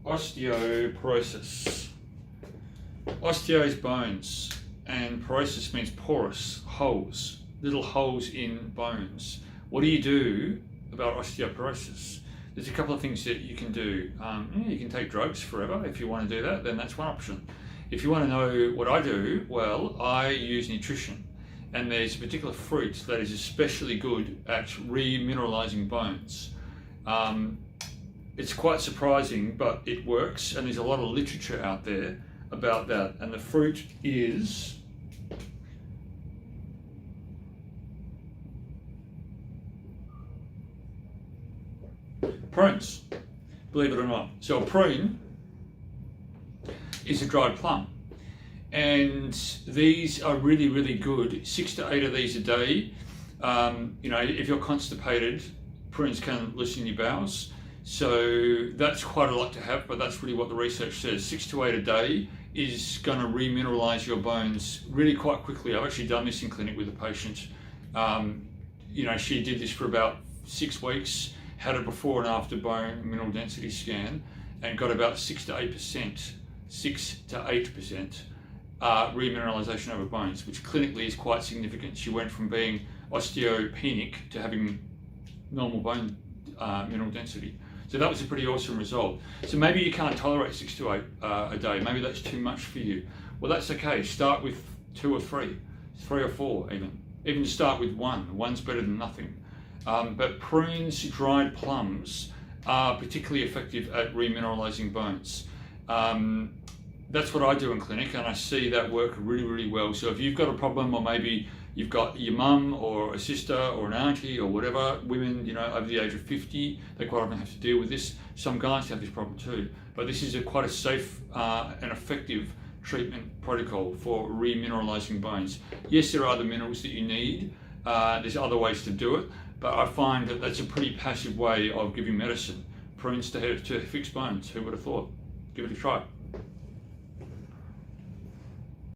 Osteoporosis. Osteo is bones, and porosis means porous, holes, little holes in bones. What do you do about osteoporosis? There's a couple of things that you can do. You can take drugs forever. If you want to do that, then that's one option. If you want to know what I do, well, I use nutrition. And there's a particular fruit that is especially good at remineralizing bones. It's quite surprising, but it works, and there's a lot of literature out there about that. And the fruit is prunes, believe it or not. So a prune is a dried plum. And these are really, really good. 6 to 8 of these a day. If you're constipated, prunes can loosen your bowels. So that's quite a lot to have, but that's really what the research says. 6 to 8 a day is going to remineralize your bones really quite quickly. I've actually done this in clinic with a patient. She did this for about 6 weeks, had a before and after bone mineral density scan, and got about 6 to 8%, remineralization of her bones, which clinically is quite significant. She went from being osteopenic to having normal bone mineral density. So that was a pretty awesome result. So maybe you can't tolerate 6 to 8 a day. Maybe that's too much for you. Well, that's okay. Start with 2 or 3 or 4 even. Even start with 1. One's better than nothing. But prunes, dried plums are particularly effective at remineralizing bones. That's what I do in clinic, and I see that work really, really well. So if you've got a problem, or maybe you've got your mum or a sister or an auntie or whatever, women, over the age of 50, they quite often have to deal with this. Some guys have this problem too. But this is quite a safe and effective treatment protocol for remineralizing bones. Yes, there are other minerals that you need. There's other ways to do it, but I find that that's a pretty passive way of giving medicine. Prunes to fix bones, who would have thought? Give it a try.